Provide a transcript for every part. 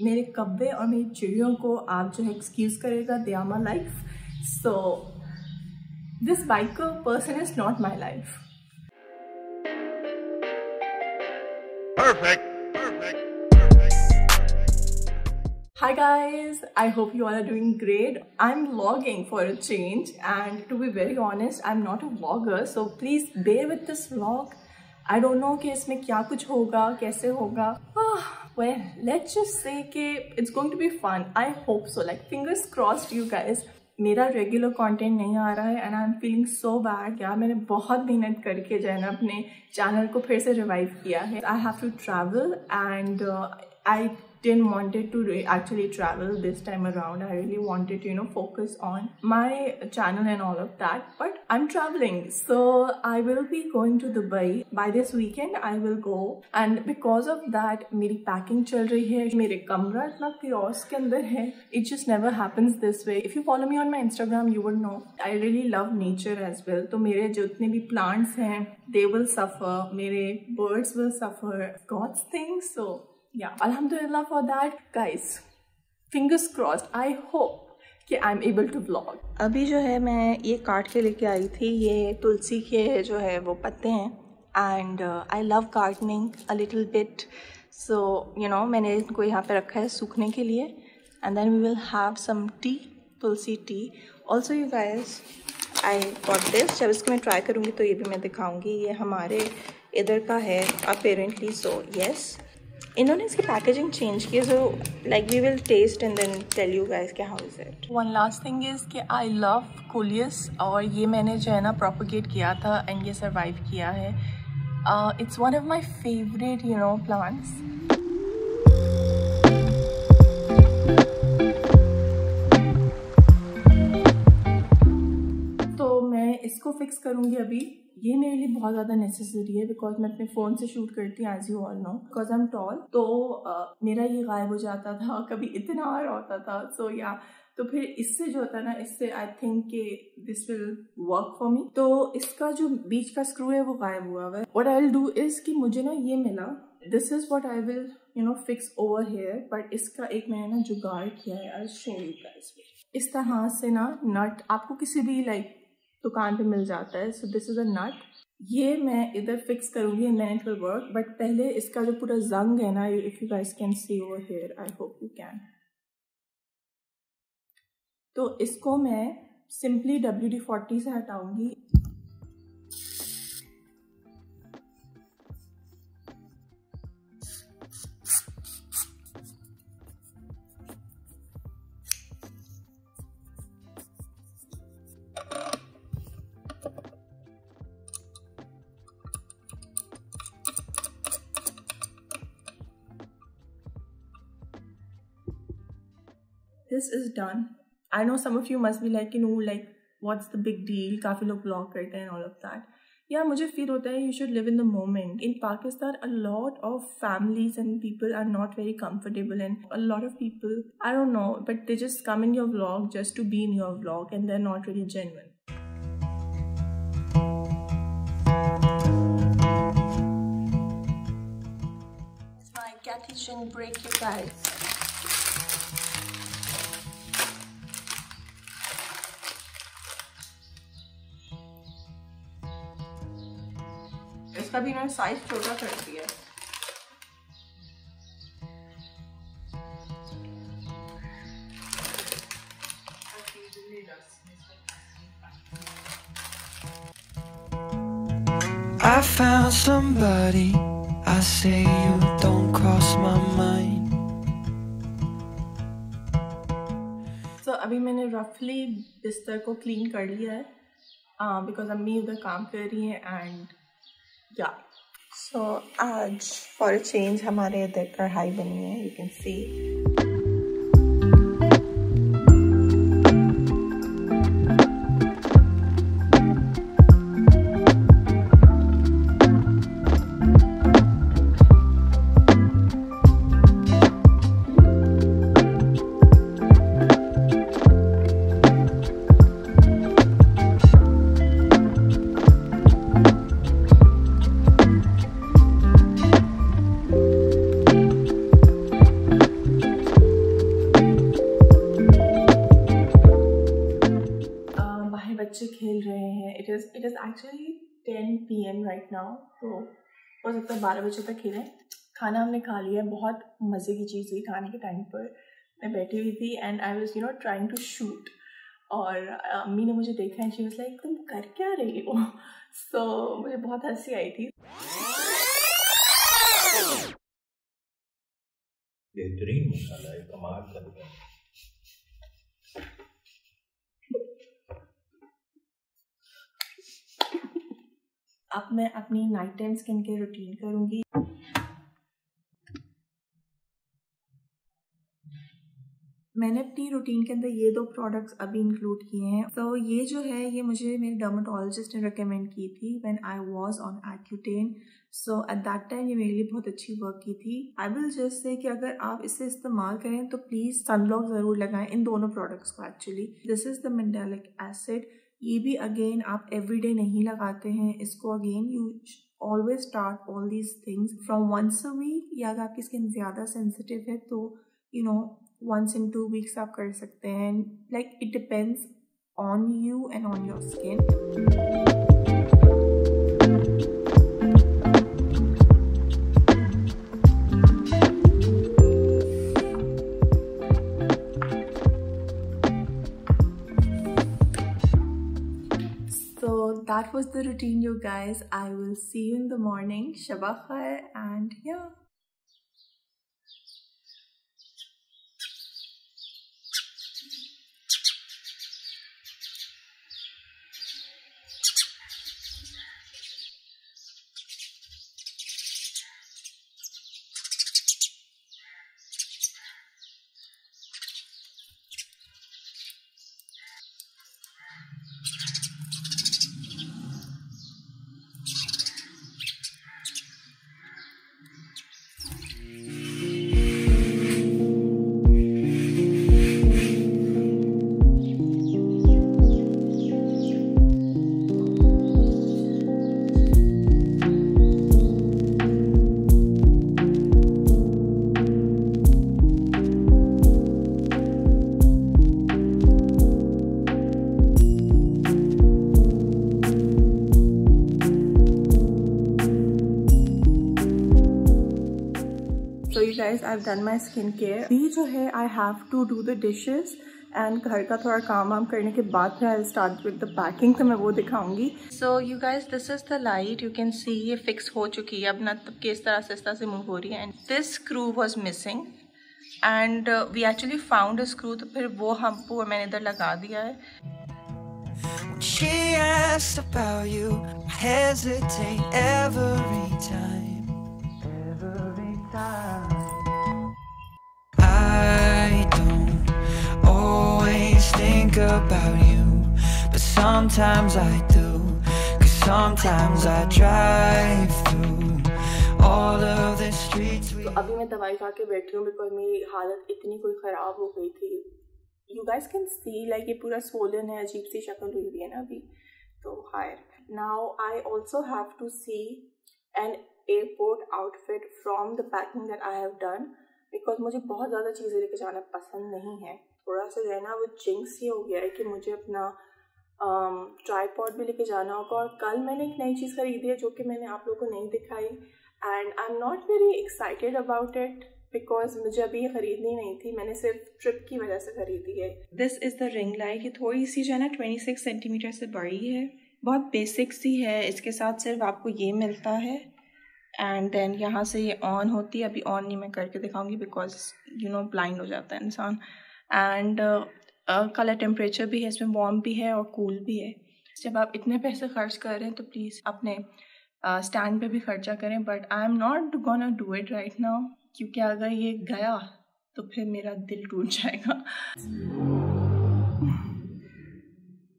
मेरे कब्बे और मेरी चिड़ियों को आप जो है एक्सक्यूज़ करेगा, they are my life, so this biker person is not my life. Perfect. Hi guys, I hope you all are doing great. I'm vlogging for a change, and to be very honest, I'm not a vlogger, so please bear with this vlog. I don't know कि इसमें क्या कुछ होगा, कैसे होगा. Well, let's just say कि it's going to be fun. I hope so. Like fingers crossed, you guys. मेरा regular content नहीं आ रहा है and I am feeling so bad. यार मैंने बहुत मेहनत करके जो है ना अपने चैनल को फिर से रिवाइव किया है। I have to travel and I didn't wanted to actually travel this time around. I really wanted to focus on my channel and all of that, but I'm traveling, so I will be going to Dubai by this weekend. I will go, and because of that मेरी packing चल रही है। मेरे कमरा इतना chaos के अंदर है। It just never happens this way. If you follow me on my Instagram, you would know I really love nature as well. तो मेरे जितने भी plants हैं, they will suffer. मेरे birds will suffer. God's thing, so yeah, alhamdulillah for that, guys. Fingers crossed. I hope कि I'm able to vlog. अभी जो है मैं ये काट के लेके आई थी। ये तुलसी के जो है वो पत्ते हैं and I love gardening a little bit. So मैंने इनको यहाँ पे रखा है सूखने के लिए and then we will have some tea, tulsi tea. Also you guys, I got this. जब इसको मैं ट्राई करूँगी तो ये भी मैं दिखाऊँगी। ये हमारे इधर का है apparently, so yes. इन्होंने इसकी पैकेजिंग चेंज की, so like we will test and then tell you guys कि how is it. One last thing is कि आई लव कोलियस, और ये मैंने जो है ना प्रोपोगेट किया था एंड ये सर्वाइव किया है। It's one of my favourite plants. तो मैं इसको फिक्स करूँगी अभी। ये मेरे लिए बहुत ज़्यादा नेसेसरी है बिकॉज मैं अपने फ़ोन से शूट करती हूँ, as you all know, because I am tall. तो मेरा ये गायब हो जाता था, कभी इतना आ रहा होता था। सो या तो फिर इससे जो होता है ना, इससे आई थिंक कि this will work for me. तो इसका जो बीच का स्क्रू है वो गायब हुआ है। What I will do is कि मुझे ना ये मिला, this is what I will fix over here, but इसका एक मैंने ना जुगाड़ किया है। I show you guys. इस तरह से ना नट आपको किसी भी लाइक दुकान पे मिल जाता है। So this is a nut. ये मैं इधर फिक्स करूंगी and then it will work, but पहले इसका जो पूरा जंग है ना, if you guys can see over here, I hope you can. तो इसको मैं सिंपली WD-40 से हटाऊंगी। This is done. I know some of you must be like, like what's the big deal? काफ़ी लोग ब्लॉग करते हैं and all of that. Yeah, मुझे feel होता है you should live in the moment. In Pakistan, a lot of families and people are not very comfortable, and a lot of people, I don't know, but they just come in your vlog just to be in your vlog, and they're not really genuine. It's my cat kitchen break, you guys. इसका भी मैंने size छोटा कर दिया है। I found somebody, I say you don't cross my mind. So अभी मैंने रफली बिस्तर को क्लीन कर लिया है बिकॉज अम्मी उधर काम कर रही है एंड या सो आज फॉर अ चेंज हमारे इधर कढ़ाई बनी है, you can see. it is actually 10 PM right now, तो हो सकता है 12 बजे तक खेलें। खाना हमने खा लिया है, बहुत मज़े की चीज़ हुई खाने के टाइम पर। मैं बैठी हुई थी and I was trying to shoot, और अम्मी ने मुझे देखा एंड शी वाज लाइक तुम कर क्या रही हो। सो मुझे बहुत हंसी आई थी। बेहतरीन मसाला है, कमाल कर गया। अब मैं अपनी night time skin care routine करूँगी। मैंने अपनी रूटीन के अंदर ये 2 प्रोडक्ट्स अभी इंक्लूड किए हैं। तो ये जो है ये मुझे मेरे डर्मेटोलॉजिस्ट ने रिकमेंड की थी when I was on Accutane. So at that time ये मेरे लिए बहुत अच्छी वर्क की थी। आई विल जस्ट से कि अगर आप इसे इस्तेमाल करें तो प्लीज़ सनब्लॉक ज़रूर लगाएं, इन दोनों प्रोडक्ट्स को। Actually this is the mandelic acid. ये भी अगेन आप एवरीडे नहीं लगाते हैं इसको। Again you always start all these things from once a week, या अगर आपकी स्किन ज़्यादा सेंसिटिव है तो once in 2 weeks आप कर सकते हैं। Like it depends on you and on your skin. So that was the routine, you guys. I will see you in the morning. Shabah khair, and yeah. So you guys, I've done my skincare. अभी जो है I have to do the dishes and घर का थोड़ा काम वाम करने के बाद फिर I'll start with the packing, तो मैं वो दिखाऊंगी। So you guys, this is the light. You can see ये fix हो चुकी है अब ना, तब के इस तरह से मूव हो रही है। And this screw was missing and we actually found a screw, तो फिर वो हमको मैंने इधर लगा दिया है। She asked about you, I hesitate every time, every time. I don't always think about you, but sometimes I do, 'cause sometimes I drive through all of the streets we... तो अभी मैं दवाई खा के बैठी हूँ बिकॉज मेरी हालत इतनी कोई ख़राब हो गई थी। You guys can see like ये पूरा swollen है, अजीब सी शक्ल हुई हुई है ना अभी। तो higher now I also have to see an airport outfit from the packing that I have done, because मुझे बहुत ज़्यादा चीज़ें लेके जाना पसंद नहीं है। थोड़ा सा जो है ना वो जिंक्स ये हो गया है कि मुझे अपना ट्राईपॉड भी लेके जाना होगा। और कल मैंने एक नई चीज़ खरीदी है जो कि मैंने आप लोगों को नहीं दिखाई and I am not very excited about it because मुझे अभी ये ख़रीदनी नहीं थी, मैंने सिर्फ ट्रिप की वजह से ख़रीदी है। This is the ring light. ये थोड़ी सी जो है ना 26 सेंटीमीटर से बड़ी है, बहुत बेसिक सी है। इसके साथ सिर्फ आपको ये मिलता है एंड देन यहाँ से ये ऑन होती है। अभी ऑन नहीं मैं करके दिखाऊंगी बिकॉज ब्लाइंड हो जाता है इंसान। एंड कलर टेम्परेचर भी है इसमें, वार्म भी है और कूल भी है। जब आप इतने पैसे खर्च कर रहे हैं तो प्लीज़ अपने स्टैंड पे भी खर्चा करें, but I am not gonna do it right now, क्योंकि अगर ये गया तो फिर मेरा दिल टूट जाएगा।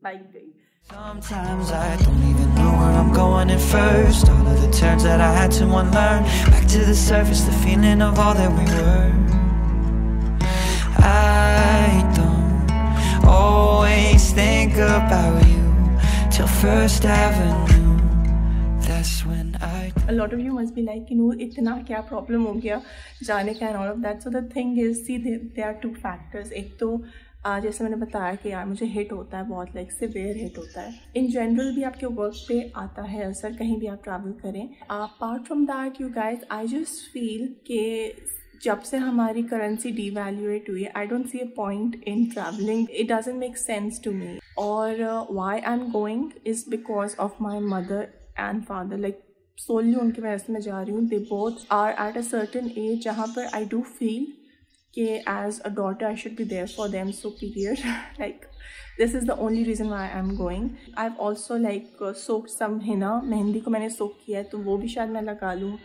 बाइक गई। Sometimes I don't even know where I'm going at first. All of the turns that I had to unlearn. Back to the surface, the feeling of all that we were. I don't always think about you till First Avenue. That's when I... A lot of you must be like, Noor, इतना क्या problem हो गया जाने का and all of that. So the thing is, see, there are two factors. एक तो जैसे मैंने बताया कि यार मुझे हिट होता है बहुत, लाइक सिवियर हिट होता है। इन जनरल भी आपके वर्क पे आता है असर, कहीं भी आप ट्रैवल करें। Apart from that you guys, I just feel कि जब से हमारी करेंसी डीवैल्यूएट हुई है, I don't see a point in travelling, it doesn't make sense to me. और why I am going is because of my mother and father, like solely उनकी वजह से मैं जा रही हूँ। They both are at a certain age जहाँ पर आई डू फील कि as a daughter I should be there for them, so period like this is the only reason why I am going. I have also like soaked some henna, mehndi को मैंने सोक किया है तो वो भी शायद मैं लगा लूँ।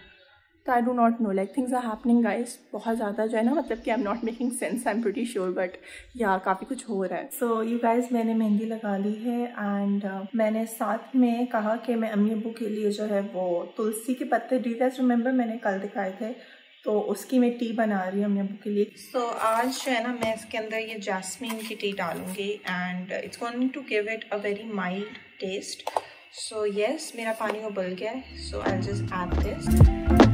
तो I do not know, like things are happening guys, बहुत ज़्यादा जो है ना, मतलब कि I am not making sense, I am pretty sure, but या काफ़ी कुछ हो रहा है। सो यू गाइस, मैंने मेहंदी लगा ली है एंड मैंने साथ में कहा कि मैं अम्मी अब्बू के लिए जो है वो तुलसी के पत्ते, डू यू गाइस रिमेंबर मैंने कल दिखाए थे, तो उसकी मैं टी बना रही हूँ अम्मी अब्बू के लिए। सो आज जो है ना मैं इसके अंदर ये जैस्मीन की टी डालूंगी and it's going to give it a very mild taste. So yes, मेरा पानी उबल गया है, so I will just add this.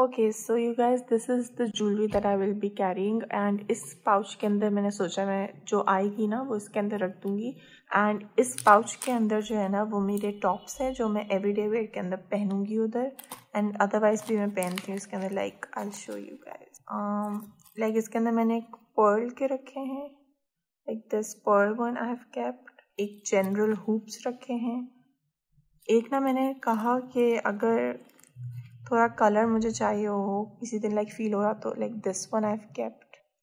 Okay so you guys, this is the jewellery that I will be carrying and इस pouch के अंदर मैंने सोचा मैं जो आएगी ना वो इसके अंदर रख दूँगी। एंड इस पाउच के अंदर जो है ना वो मेरे टॉप्स हैं जो मैं एवरीडे वेयर के अंदर पहनूंगी उधर, एंड अदरवाइज भी मैं पहनती हूँ इसके अंदर। Like I will show you guys, like इसके अंदर मैंने एक पर्ल के रखे हैं, like this Perl one I have kept, एक जनरल हुप्स रखे हैं, एक ना मैंने कहा कि अगर थोड़ा कलर मुझे चाहिए हो किसी दिन, लाइक फील हो रहा, तो like this one I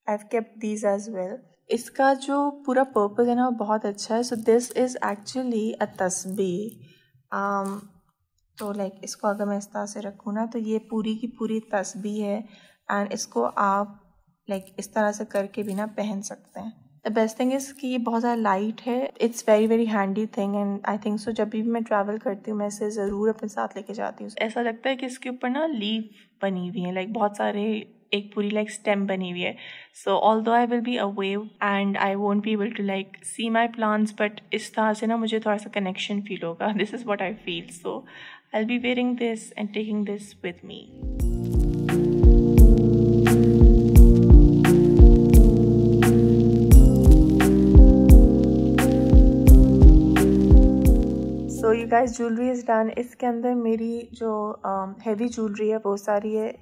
have kept these as well. इसका जो पूरा पर्पस है ना वो बहुत अच्छा है। सो दिस इज़ एक्चुअली अ तस्बीह। तो लाइक इसको अगर मैं इस तरह से रखूँ ना तो ये पूरी की पूरी तस्बीह है एंड इसको आप लाइक इस तरह से करके भी ना पहन सकते हैं। द बेस्ट थिंग इज़ कि ये बहुत ज़्यादा लाइट है, it's very very handy thing and I think so जब भी मैं ट्रैवल करती हूँ मैं इसे ज़रूर अपने साथ लेके जाती हूँ। ऐसा लगता है कि इसके ऊपर ना लीफ बनी हुई है, लाइक बहुत सारे, एक पूरी लाइक स्टेम बनी हुई है। So although I will be away and I won't be able to like see my plants, but इस तरह से ना मुझे थोड़ा सा कनेक्शन फील होगा। This is what I feel, so I will be wearing this and taking this with me. So you guys, jewellery is done. इसके अंदर मेरी जो हैवी ज्वेलरी है वो सारी है,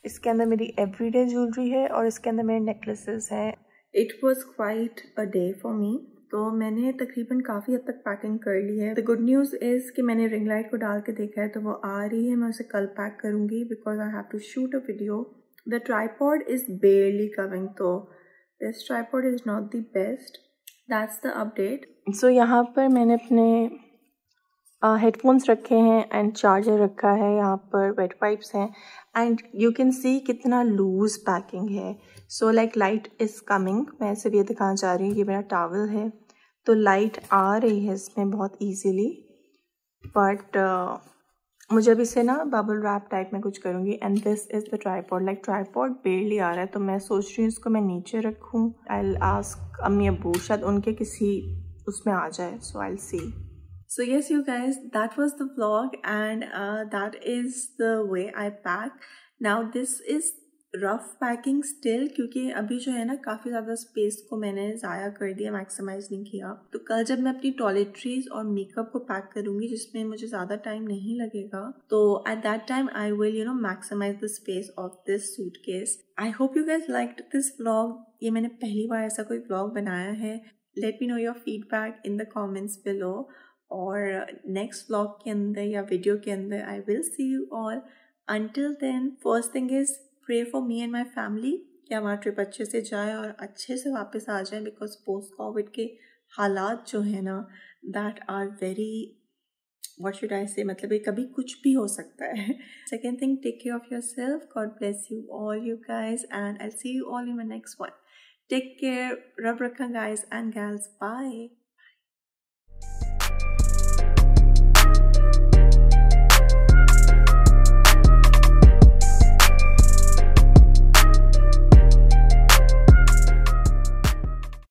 इसके अंदर मेरी एवरीडे ज्वेलरी है और इसके अंदर मेरे नेकलेसेस हैं। It was quite a day for me, तो मैंने तकरीबन काफ़ी हद तक पैकिंग कर ली है। द गुड न्यूज़ इज़ कि मैंने रिंग लाइट को डाल के देखा है तो वो आ रही है, मैं उसे कल पैक करूँगी because I have to shoot a video. The tripod is barely coming, तो this tripod is not the best, that's the update. सो यहाँ पर मैंने अपने हेडफोन्स रखे हैं एंड चार्जर रखा है, यहाँ पर वेट वाइप्स हैं एंड यू कैन सी कितना लूज पैकिंग है। So like light is coming, मैं सिर्फ ये दिखाना चाह रही हूँ, ये मेरा टॉवल है तो लाइट आ रही है इसमें बहुत ईजीली, बट मुझे अब इसे ना बबल रैप टाइप में कुछ करूँगी। And this is the tripod, like tripod barely आ रहा है तो मैं सोच रही हूँ इसको मैं नीचे रखूँ। आई विल आस्क अम्मी अब्बू, शायद उनके किसी उसमें आ जाए, so I will see. So yes you guys, that was the vlog and that is the way I pack. Now this is rough packing still क्योंकि अभी जो है ना काफ़ी ज़्यादा स्पेस को मैंने ज़ाया कर दिया, मैक्सिमाइज नहीं किया। तो कल जब मैं अपनी टॉयलेटरीज और मेकअप को पैक करूँगी जिसमें मुझे ज़्यादा टाइम नहीं लगेगा, तो at that time I will maximize the space of this suitcase. I hope you guys liked this vlog. ये मैंने पहली बार ऐसा कोई vlog बनाया है। Let me know your feedback in the comments below. और नेक्स्ट व्लॉग के अंदर या वीडियो के अंदर I will see you all. Until then, first thing is pray for me and my family कि हमारा ट्रिप अच्छे से जाए और अच्छे से वापस आ जाए, बिकॉज पोस्ट कोविड के हालात जो है ना that are very, what should I say, मतलब ये कभी कुछ भी हो सकता है। Second thing, take care of yourself, God bless you all you guys and I see you all in my next one. Take care, रब रखा गाइज एंड गर्ल्स, बाय।